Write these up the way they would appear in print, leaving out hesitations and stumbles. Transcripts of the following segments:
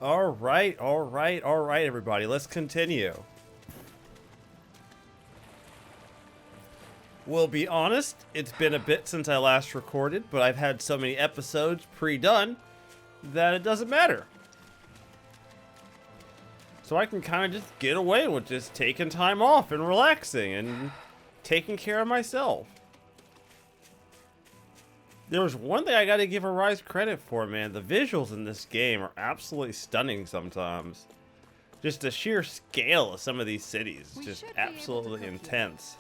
All right, everybody. Let's continue. We'll be honest, it's been a bit since I last recorded, but I've had so many episodes pre-done that it doesn't matter. So I can kind of just get away with just taking time off and relaxing and taking care of myself. There was one thing I gotta give Arise credit for, man. The visuals in this game are absolutely stunning sometimes. Just the sheer scale of some of these cities is just absolutely intense.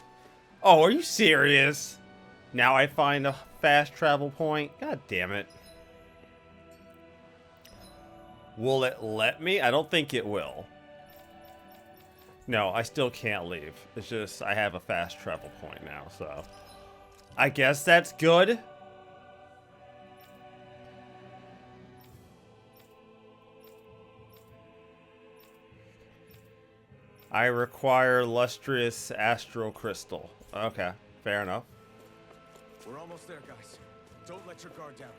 Oh, are you serious? Now I find a fast travel point? God damn it. Will it let me? I don't think it will. No, I still can't leave. It's just I have a fast travel point now, so I guess that's good. I require lustrous astral crystal. Okay, fair enough. We're almost there, guys. Don't let your guard down.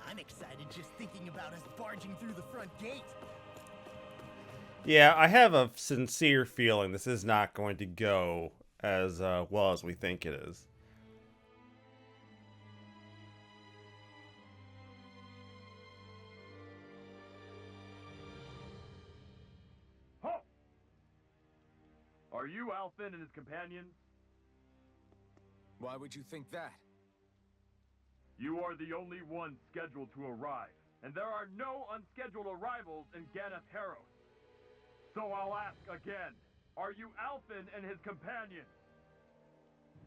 I'm excited just thinking about us barging through the front gate. Yeah, I have a sincere feeling this is not going to go as well as we think it is. Halt! Are you Alphen and his companions? Why would you think that? You are the only ones scheduled to arrive, and there are no unscheduled arrivals in Ganath Haros. So I'll ask again, are you Alphen and his companions?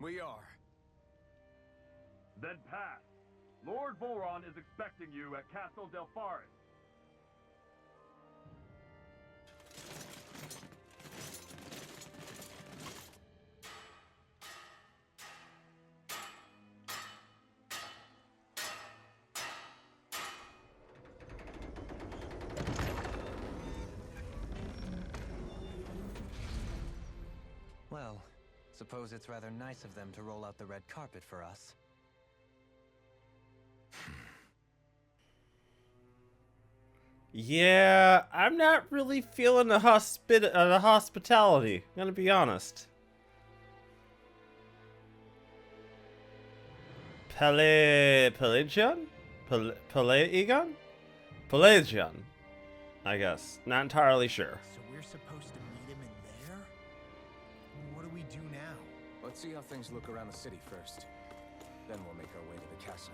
We are. Then pass. Lord Volron is expecting you at Castle Delpharis. Well, suppose it's rather nice of them to roll out the red carpet for us. Yeah, I'm not really feeling the hospitality, I'm gonna be honest. Pelagion? Pelagion, I guess. Not entirely sure. So we're supposed to meet him in there? What do we do now? Let's see how things look around the city first. Then we'll make our way to the castle.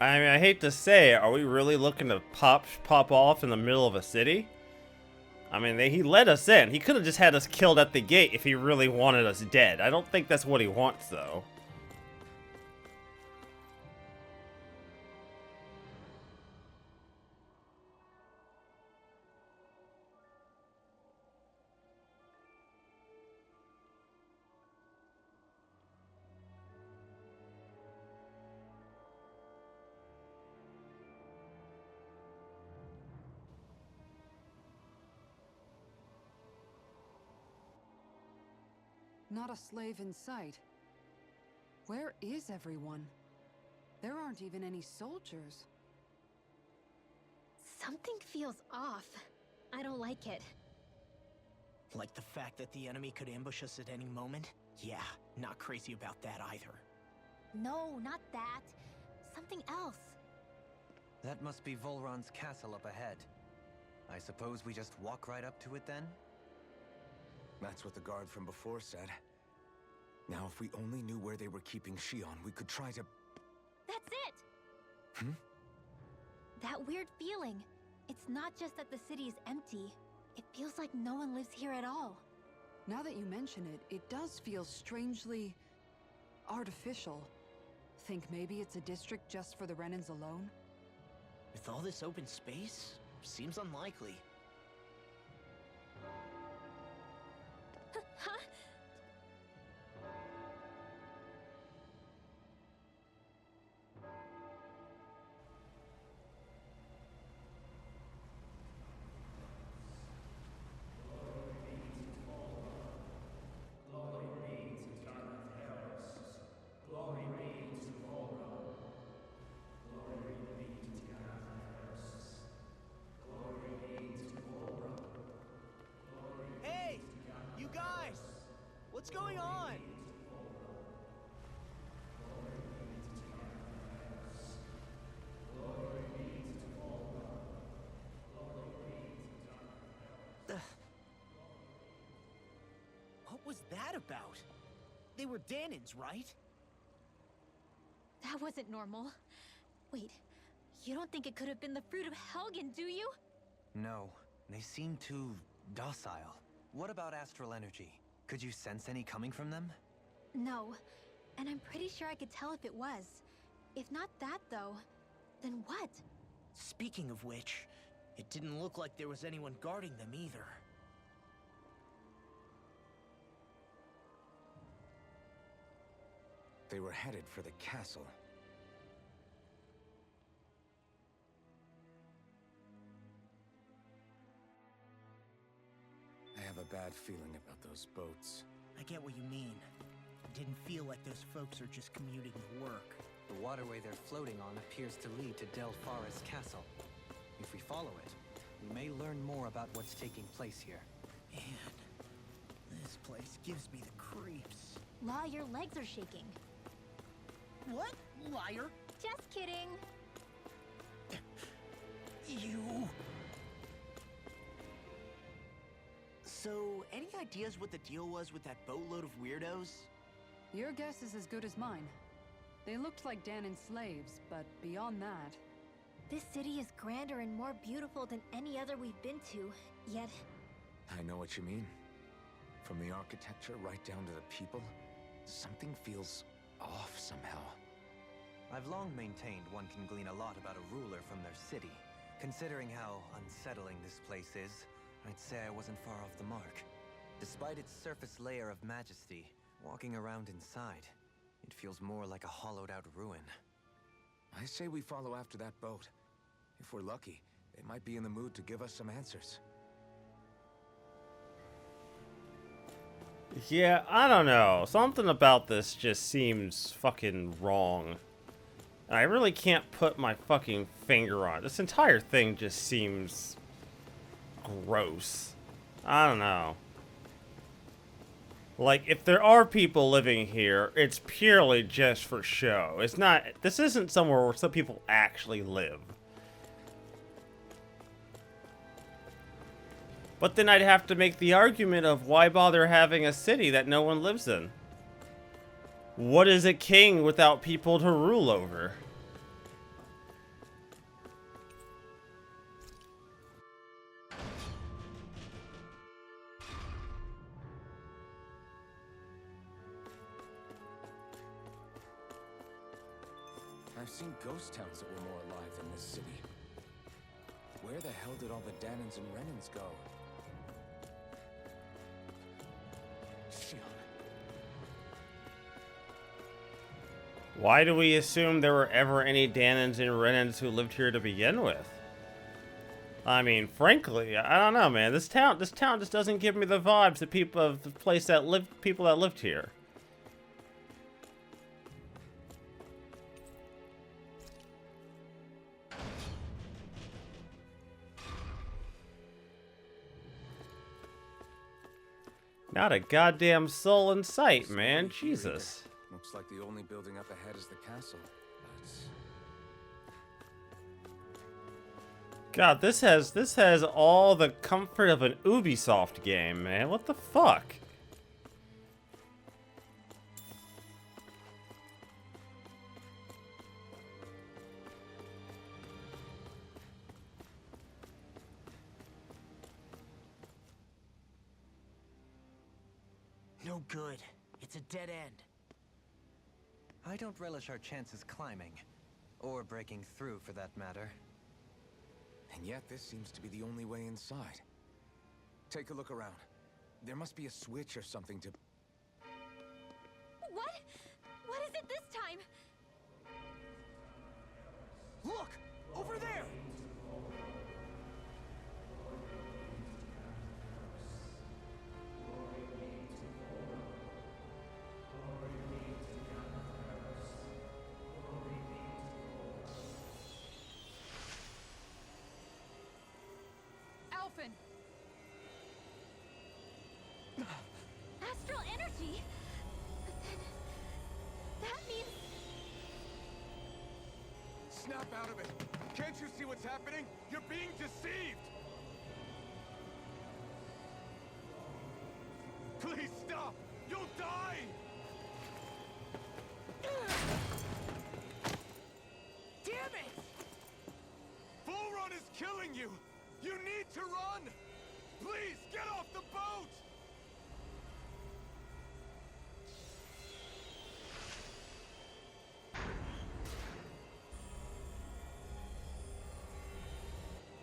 I mean, I hate to say it, are we really looking to pop off in the middle of a city? I mean, he let us in. He could have just had us killed at the gate if he really wanted us dead. I don't think that's what he wants, though. Not a slave in sight. Where is everyone? There aren't even any soldiers. Something feels off. I don't like it. Like the fact that the enemy could ambush us at any moment? Yeah, not crazy about that either. No, not that. Something else. That must be Volron's castle up ahead. I suppose we just walk right up to it then? That's what the guard from before said. Now, if we only knew where they were keeping Shion, we could try to... That's it! Hmm? That weird feeling. It's not just that the city is empty. It feels like no one lives here at all. Now that you mention it, it does feel strangely artificial. Think maybe it's a district just for the Renans alone? With all this open space, seems unlikely. Huh? What's going on? What was that about? They were Danins, right? That wasn't normal. Wait, you don't think it could have been the fruit of Helgen, do you? No, they seem too docile. What about astral energy? Could you sense any coming from them? No, and I'm pretty sure I could tell if it was. If not that, though, then what? Speaking of which, it didn't look like there was anyone guarding them either. They were headed for the castle. I have a bad feeling about those boats. I get what you mean. It didn't feel like those folks are just commuting to work. The waterway they're floating on appears to lead to Del Farra's castle. If we follow it, we may learn more about what's taking place here. Man, this place gives me the creeps. Law, your legs are shaking. What? Liar? Just kidding. You... So, any ideas what the deal was with that boatload of weirdos? Your guess is as good as mine. They looked like Danon slaves, but beyond that... This city is grander and more beautiful than any other we've been to, yet... I know what you mean. From the architecture right down to the people, something feels off somehow. I've long maintained one can glean a lot about a ruler from their city. Considering how unsettling this place is, I'd say I wasn't far off the mark. Despite its surface layer of majesty, walking around inside, it feels more like a hollowed-out ruin. I say we follow after that boat. If we're lucky, they might be in the mood to give us some answers. Yeah, I don't know. Something about this just seems fucking wrong. And I really can't put my fucking finger on it. This entire thing just seems gross. I don't know. Like, if there are people living here, it's purely just for show. It's not... This isn't somewhere where some people actually live. But then I'd have to make the argument of why bother having a city that no one lives in? What is a king without people to rule over? I've seen ghost towns that were more alive than this city. Where the hell did all the Danons and Renans go? Shion. Why do we assume there were ever any Danons and Renans who lived here to begin with? I mean, frankly, I don't know, man. This town just doesn't give me the vibes of people of the place that lived, people that lived here. Not a goddamn soul in sight, man. Jesus. Looks like the only building up ahead is the castle. God, this has all the comfort of an Ubisoft game, man. What the fuck? No good. It's a dead end. I don't relish our chances climbing. Or breaking through, for that matter. And yet, this seems to be the only way inside. Take a look around. There must be a switch or something to... What? What is it this time? Look! Over there! Alphen! Astral energy? snap out of it. Can't you see what's happening? You're being deceived! Please stop! You'll die! Damn it! Bull Run is killing you! You need to run! Please, get off the boat!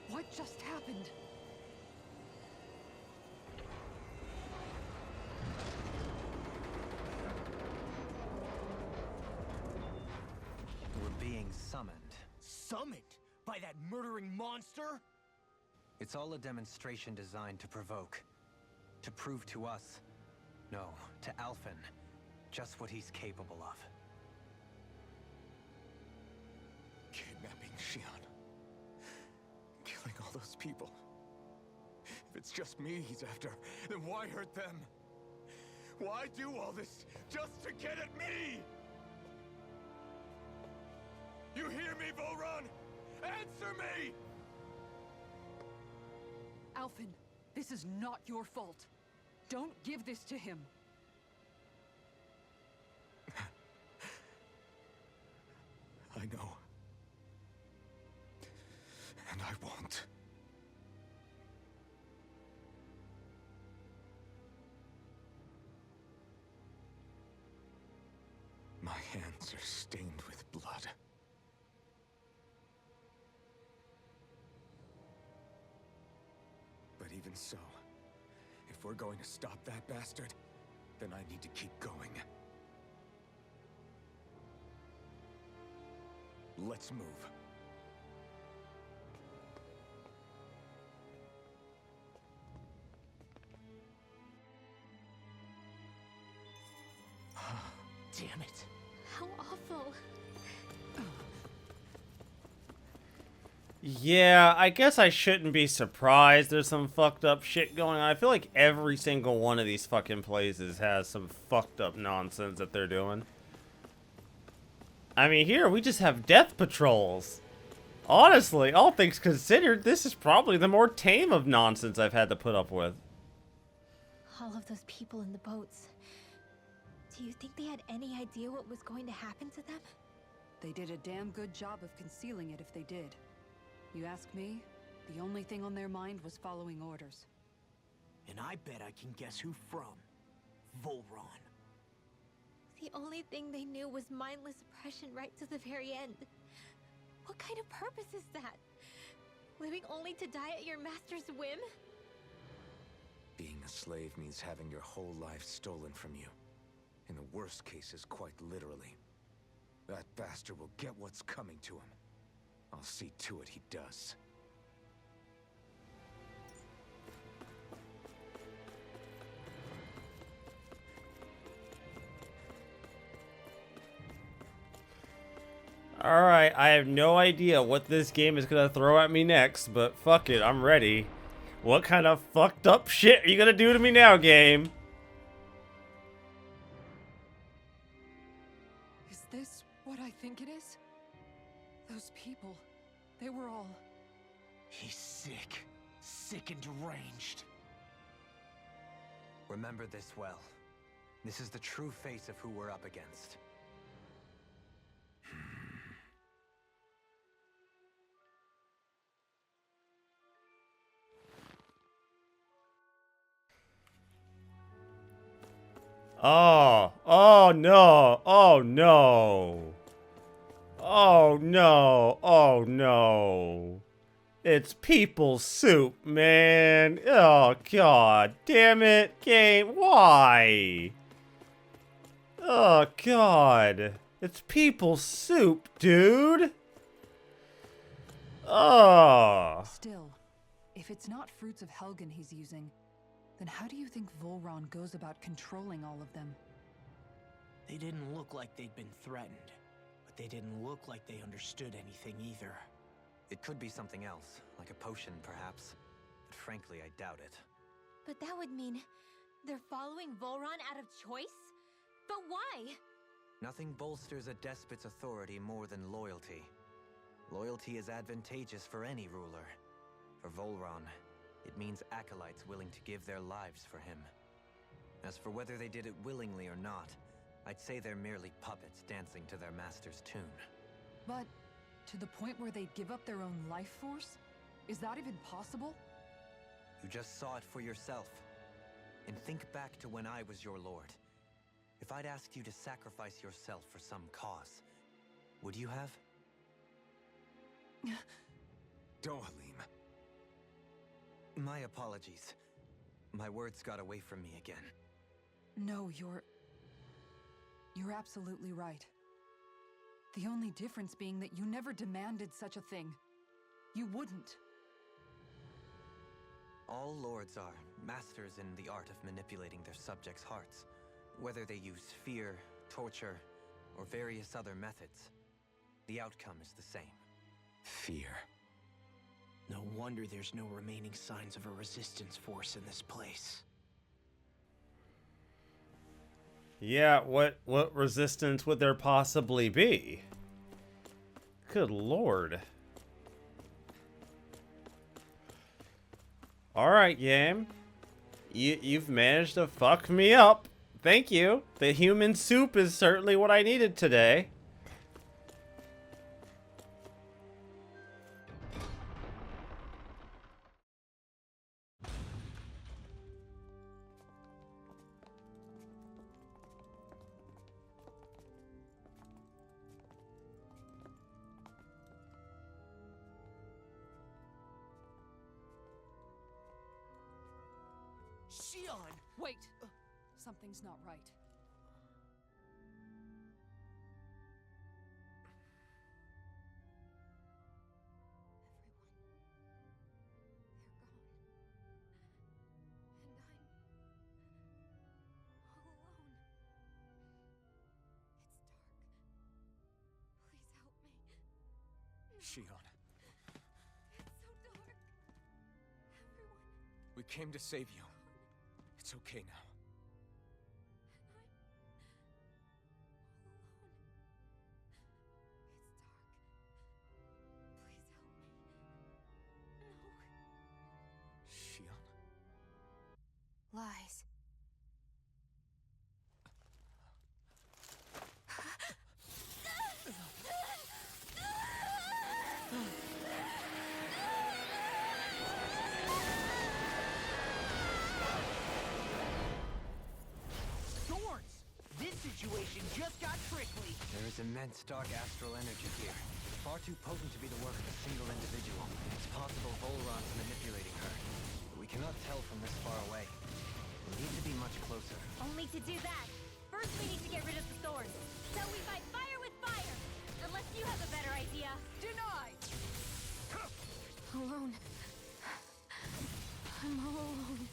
What just happened? We're being summoned. Summoned? By that murdering monster? It's all a demonstration designed to provoke. To prove to us, no, to Alphen, just what he's capable of. Kidnapping Shion. Killing all those people. If it's just me he's after, then why hurt them? Why do all this just to get at me? You hear me, Volron? Answer me! Alphen, this is not your fault. Don't give this to him. I know. And I won't. My hands are stained with blood. But even so, if we're going to stop that bastard, then I need to keep going. Let's move. Damn it. How awful. Yeah, I guess I shouldn't be surprised there's some fucked up shit going on. I feel like every single one of these fucking places has some fucked up nonsense that they're doing. I mean, here we just have death patrols. Honestly, all things considered, this is probably the more tame of nonsense I've had to put up with. All of those people in the boats. Do you think they had any idea what was going to happen to them? They did a damn good job of concealing it if they did. You ask me, the only thing on their mind was following orders. And I bet I can guess who from. Volron. The only thing they knew was mindless oppression right to the very end. What kind of purpose is that? Living only to die at your master's whim? Being a slave means having your whole life stolen from you. In the worst cases, quite literally. That bastard will get what's coming to him. I'll see to it he does. Alright, I have no idea what this game is gonna throw at me next, but fuck it, I'm ready. What kind of fucked up shit are you gonna do to me now, game? Is this what I think it is? Those people, they were all... He's sick. Sick and deranged. Remember this well. This is the true face of who we're up against. Oh no, oh no. Oh no, oh no. It's people soup, man. Oh god, damn it, game, why? Oh god, it's people soup, dude. Oh. Still, if it's not fruits of Helgen he's using, then how do you think Volron goes about controlling all of them? They didn't look like they'd been threatened, but they didn't look like they understood anything either. It could be something else, like a potion perhaps. But frankly, I doubt it. But that would mean they're following Volron out of choice? But why? Nothing bolsters a despot's authority more than loyalty. Loyalty is advantageous for any ruler. For Volron, it means acolytes willing to give their lives for him. As for whether they did it willingly or not, I'd say they're merely puppets dancing to their master's tune. But to the point where they'd give up their own life force? Is that even possible? You just saw it for yourself. And think back to when I was your lord. If I'd asked you to sacrifice yourself for some cause, would you have? Dohalim. My apologies. My words got away from me again. No, you're absolutely right. The only difference being that you never demanded such a thing. You wouldn't. All lords are masters in the art of manipulating their subjects' hearts. Whether they use fear, torture, or various other methods, the outcome is the same. Fear. No wonder there's no remaining signs of a resistance force in this place. Yeah, what resistance would there possibly be? Good lord. Alright, game. You've managed to fuck me up. Thank you. The human soup is certainly what I needed today. Shion! Wait! Something's not right. Shion, It's so dark. Everyone, we came to save you. It's okay now. it's dark. All alone. It's dark. Please help me. No. Shion. Lies. Swords! This situation just got trickly. There is immense dark astral energy here. Far too potent to be the work of a single individual. It's possible Volron's manipulating her, but we cannot tell from this far away. We need to be much closer. Only to do that, first we need to get rid of the thorns. So we fight fire with fire. Unless you have a better idea. Denied! Alone. I'm all alone.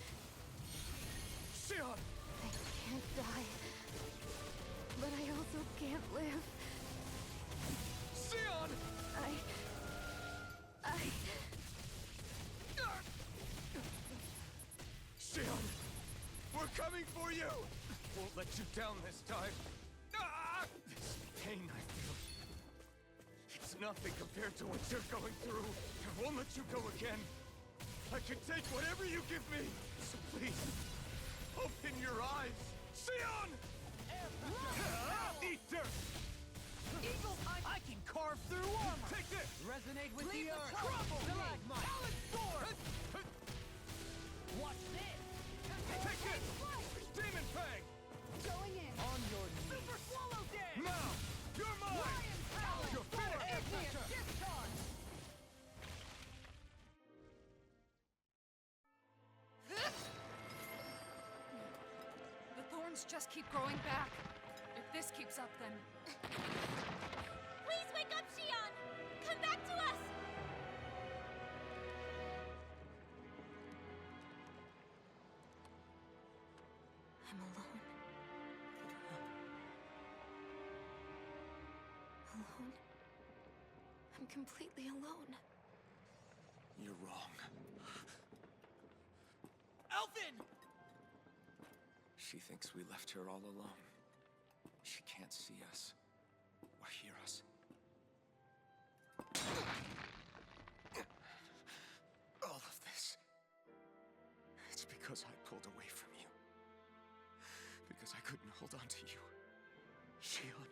Shion! I can't die. But I also can't live. Shion! Shion! We're coming for you! Won't let you down this time. Ah! This pain I feel. It's nothing compared to what you're going through. I won't let you go again. I can take whatever you give me. So please, open your eyes. Shion! Eater! Eagle, I can carve through armor. Take this! Resonate with Leave the the earth! trouble. Stalagmite! Talon sword. Watch this. Take this! Demon Fang! Going in! On your knees! Super swallow dance. Now! You're mine! Talon You're finished! Igneous discharge. The thorns just keep growing back. If this keeps up, then... Please wake up, Shion! Come back to us! I'm alone. Alone? I'm completely alone. You're wrong. Alphen! She thinks we left her all alone. She can't see us or hear us. onto you, Shion.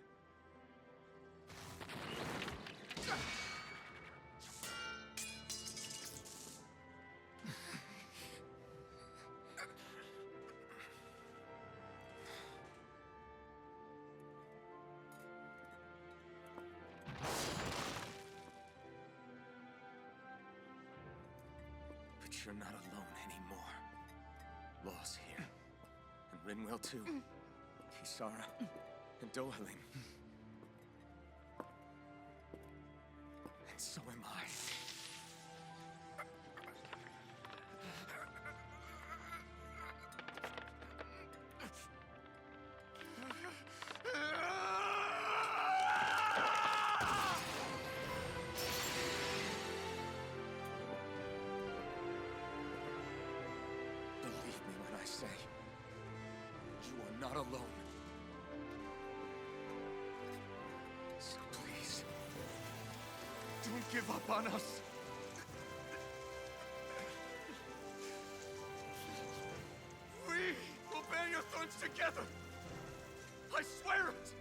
But you're not alone anymore. Law's here. And Rinwell too. Kisara. And Dohaling. And so am I. Believe me when I say, you are not alone. So please, don't give up on us. We will bear your thorns together. I swear it.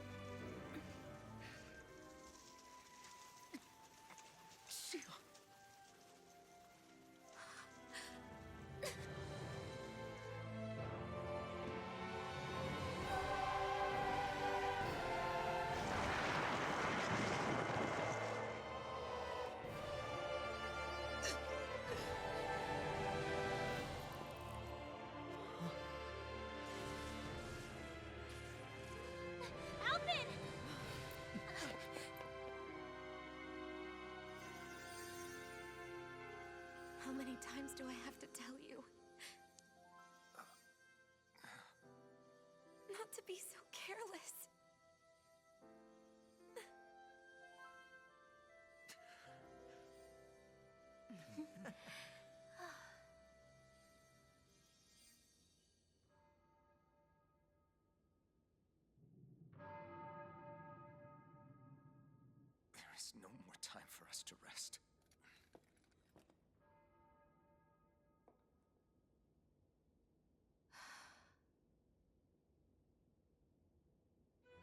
Shion. Alphen! How many times do I have to tell you? Not to be so careless. There is no more time for us to rest.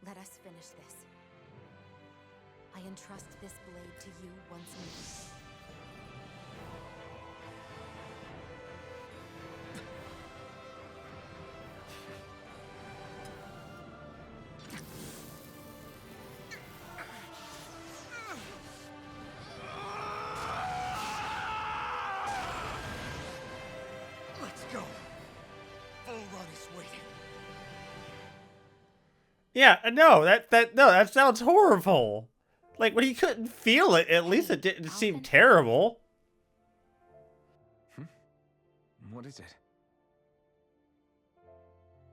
Let us finish this. I entrust this blade to you once more. Let's go. Full run is waiting. Yeah, no, that sounds horrible. Like, when he couldn't feel it, at least it didn't seem Alphen. terrible. What is it?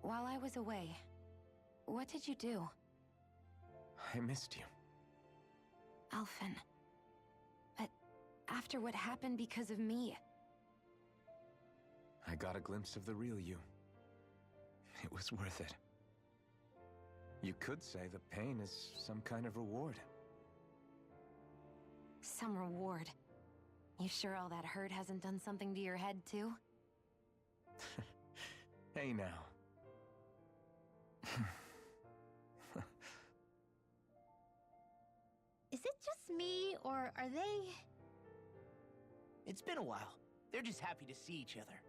While I was away, what did you do? I missed you. Alphen. But after what happened because of me, I got a glimpse of the real you. It was worth it. You could say the pain is some kind of reward. some reward. You sure all that hurt hasn't done something to your head, too? Hey now. Is it just me, or are they... It's been a while. They're just happy to see each other.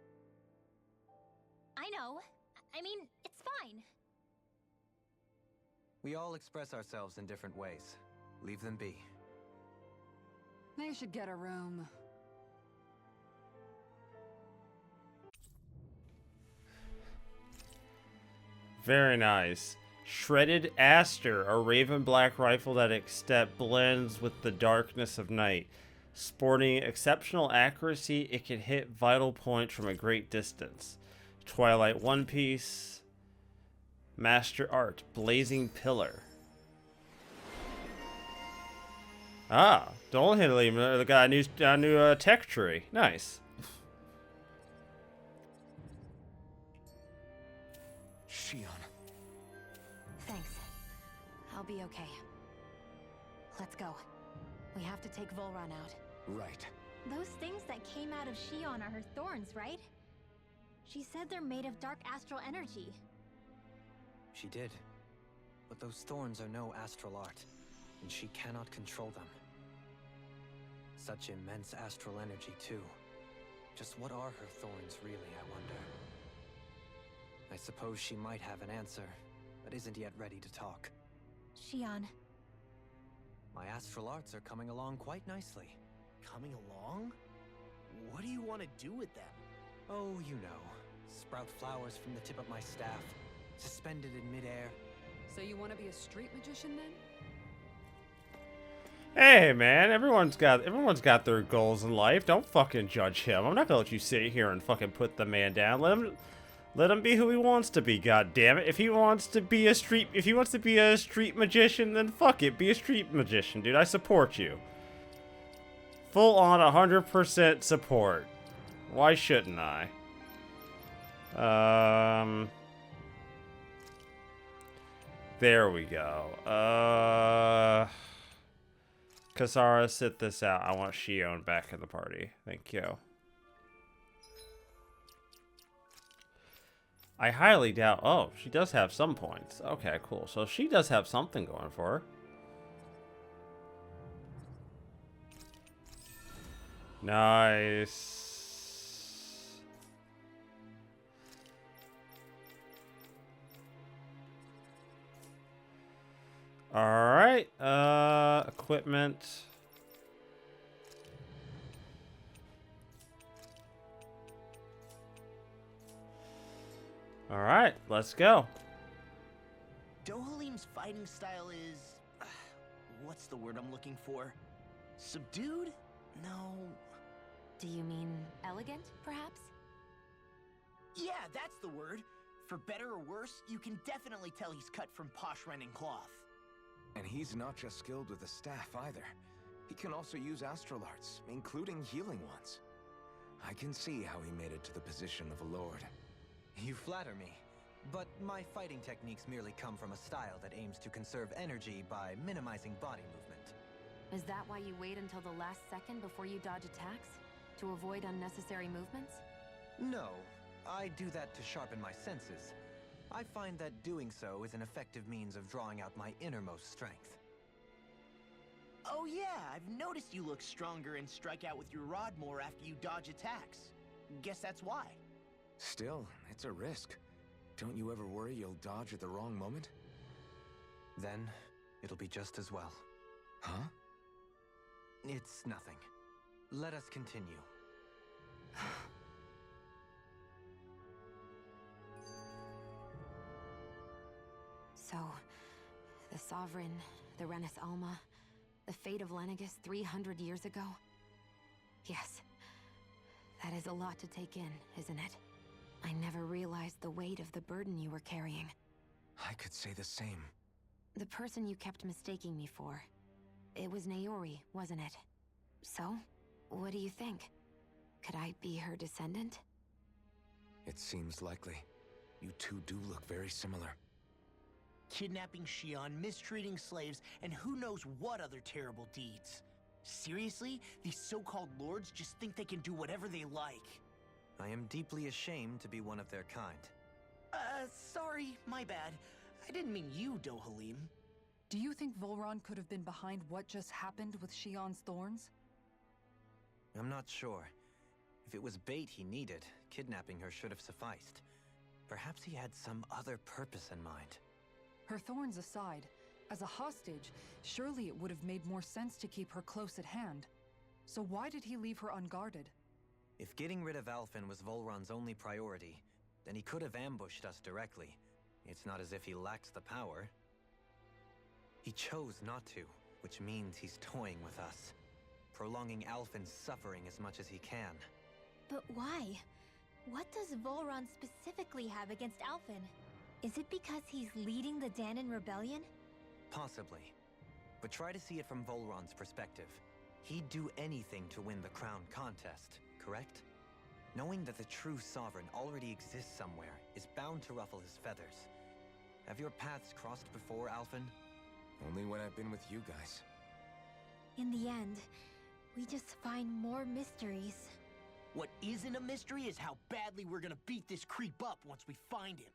I know. I mean, it's fine. We all express ourselves in different ways. Leave them be. They should get a room. Very nice. Shredded Aster, a raven black rifle that blends with the darkness of night. Sporting exceptional accuracy, it can hit vital points from a great distance. Twilight One Piece. Master Art, Blazing Pillar. Ah, don't hit him. Got a new tech tree. Nice. Shion. Thanks. I'll be okay. Let's go. We have to take Volron out. Right. Those things that came out of Shion are her thorns, right? She said they're made of dark astral energy. She did. But those thorns are no astral art, and she cannot control them. Such immense astral energy, too. Just what are her thorns, really, I wonder? I suppose she might have an answer, but isn't yet ready to talk. Xion. My astral arts are coming along quite nicely. Coming along? What do you want to do with them? Oh, you know. Sprout flowers from the tip of my staff, suspended in midair. So you want to be a street magician then? Hey man, everyone's got their goals in life. Don't fucking judge him. I'm not gonna let you sit here and fucking put the man down. Let him be who he wants to be. God damn it! If he wants to be a street magician, then fuck it, be a street magician, dude. I support you. Full on 100% support. Why shouldn't I? There we go. Kasara, sit this out. I want Xion back in the party. Thank you. I highly doubt... Oh, she does have some points. Okay, cool. So she does have something going for her. Nice. Alright. Equipment. Alright, let's go. Dohalim's fighting style is... what's the word I'm looking for? Subdued? No... Do you mean elegant, perhaps? Yeah, that's the word. For better or worse, you can definitely tell he's cut from posh Renin cloth. And he's not just skilled with the staff either. He can also use astral arts, including healing ones. I can see how he made it to the position of a lord. You flatter me. But my fighting techniques merely come from a style that aims to conserve energy by minimizing body movement. Is that why you wait until the last second before you dodge attacks? To avoid unnecessary movements? No, I do that to sharpen my senses. I find that doing so is an effective means of drawing out my innermost strength. Oh yeah, I've noticed you look stronger and strike out with your rod more after you dodge attacks. Guess that's why. Still, it's a risk. Don't you ever worry you'll dodge at the wrong moment? Then, it'll be just as well. Huh? It's nothing. Let us continue. So, the Sovereign, the Renis Alma, the fate of Lenegis 300 years ago? Yes. That is a lot to take in, isn't it? I never realized the weight of the burden you were carrying. I could say the same. The person you kept mistaking me for. It was Naori, wasn't it? So, what do you think? Could I be her descendant? It seems likely. You two do look very similar. Kidnapping Xion, mistreating slaves, and who knows what other terrible deeds. Seriously? These so-called lords just think they can do whatever they like. I am deeply ashamed to be one of their kind. Sorry, my bad. I didn't mean you, Dohalim. Do you think Volron could have been behind what just happened with Xion's thorns? I'm not sure. If it was bait he needed, kidnapping her should have sufficed. Perhaps he had some other purpose in mind. Her thorns aside, as a hostage, surely it would have made more sense to keep her close at hand. So why did he leave her unguarded? If getting rid of Alphen was Volron's only priority, then he could have ambushed us directly. It's not as if he lacks the power. He chose not to, which means he's toying with us, prolonging Alphen's suffering as much as he can. But why? What does Volron specifically have against Alphen? Is it because he's leading the Danon rebellion? Possibly. But try to see it from Volron's perspective. He'd do anything to win the crown contest, correct? Knowing that the true sovereign already exists somewhere is bound to ruffle his feathers. Have your paths crossed before, Alphen? Only when I've been with you guys. In the end, we just find more mysteries. What isn't a mystery is how badly we're gonna beat this creep up once we find him.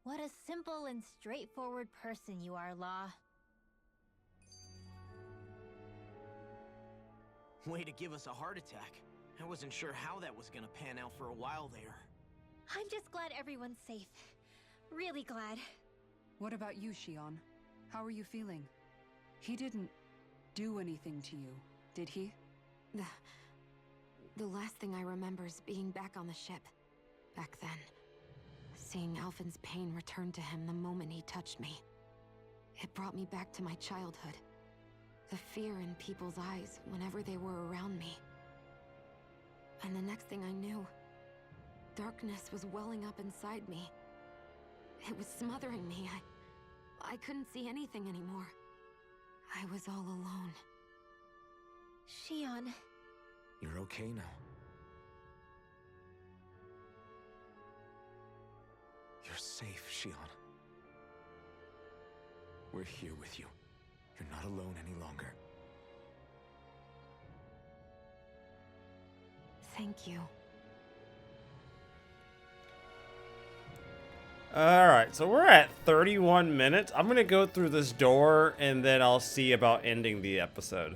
What a simple and straightforward person you are, Law. Way to give us a heart attack. I wasn't sure how that was gonna pan out for a while there. I'm just glad everyone's safe. Really glad. What about you, Shion? How are you feeling? He didn't do anything to you, did he? The last thing I remember is being back on the ship. Back then. Seeing Alphen's pain return to him the moment he touched me. It brought me back to my childhood. The fear in people's eyes whenever they were around me. And the next thing I knew, darkness was welling up inside me. It was smothering me. I couldn't see anything anymore. I was all alone. Shion. You're okay now. You're safe, Shion. We're here with you. You're not alone any longer. Thank you. Alright, so we're at 31 minutes. I'm gonna go through this door and then I'll see about ending the episode.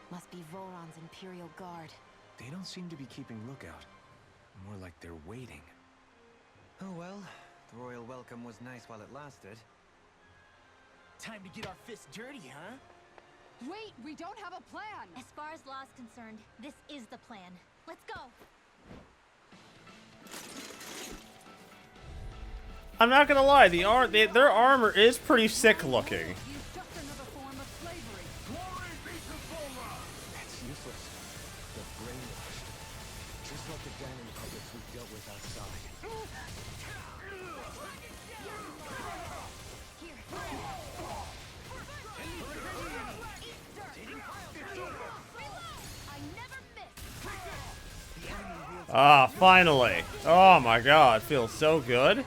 Must be Volron's Imperial Guard. They don't seem to be keeping lookout. More like they're waiting. Oh well, the royal welcome was nice while it lasted. Time to get our fists dirty, huh? Wait, we don't have a plan! As far as Law's concerned, this is the plan. Let's go! I'm not gonna lie, their armor is pretty sick looking. He's just another form of slavery. That's useless. They're brainwashed. Just like the diamond puppets we dealt with outside. Ah, finally. Oh my god, feels so good.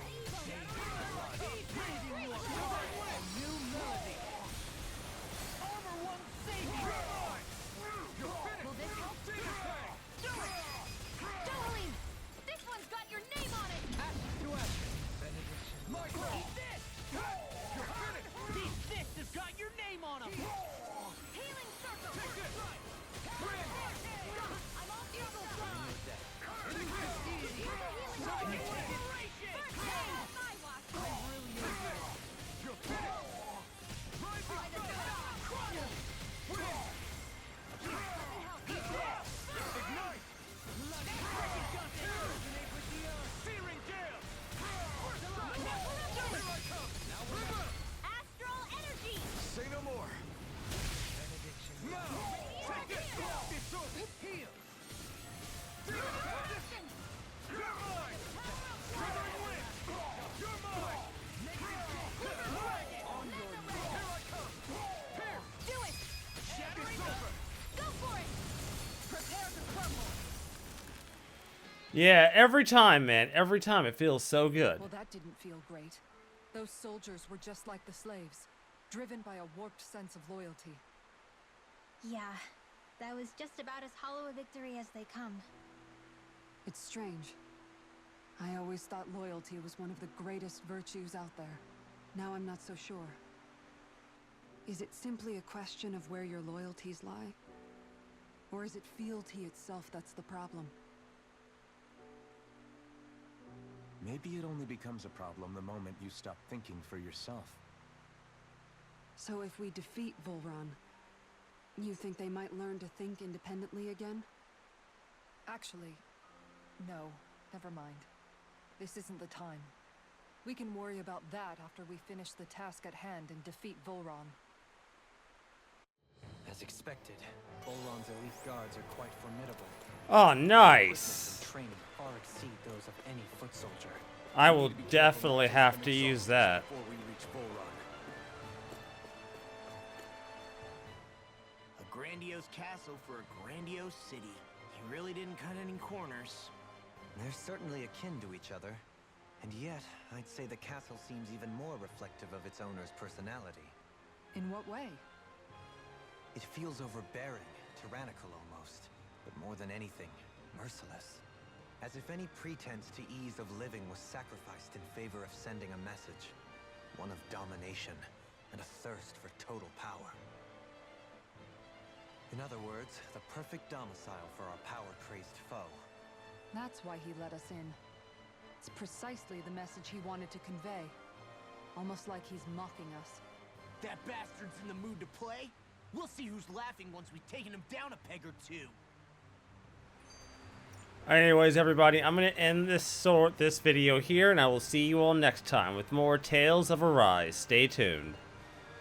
Yeah, every time, man. Every time. It feels so good. Well, that didn't feel great. Those soldiers were just like the slaves, driven by a warped sense of loyalty. Yeah, that was just about as hollow a victory as they come. It's strange. I always thought loyalty was one of the greatest virtues out there. Now I'm not so sure. Is it simply a question of where your loyalties lie? Or is it fealty itself that's the problem? Maybe it only becomes a problem the moment you stop thinking for yourself. So if we defeat Volron, you think they might learn to think independently again? Actually, no. Never mind. This isn't the time. We can worry about that after we finish the task at hand and defeat Volron. As expected, Volron's elite guards are quite formidable. Oh, nice. Training far exceed those of any foot soldier. I will definitely have to use that. Before we reach Volron. A grandiose castle for a grandiose city. He really didn't cut any corners. They're certainly akin to each other. And yet, I'd say the castle seems even more reflective of its owner's personality. In what way? It feels overbearing, tyrannical almost, but more than anything, merciless. As if any pretense to ease of living was sacrificed in favor of sending a message. One of domination and a thirst for total power. In other words, the perfect domicile for our power-crazed foe. That's why he let us in. It's precisely the message he wanted to convey. Almost like he's mocking us. That bastard's in the mood to play? We'll see who's laughing once we've taken him down a peg or two. Anyways, everybody, I'm going to end this video here, and I will see you all next time with more Tales of Arise. Stay tuned.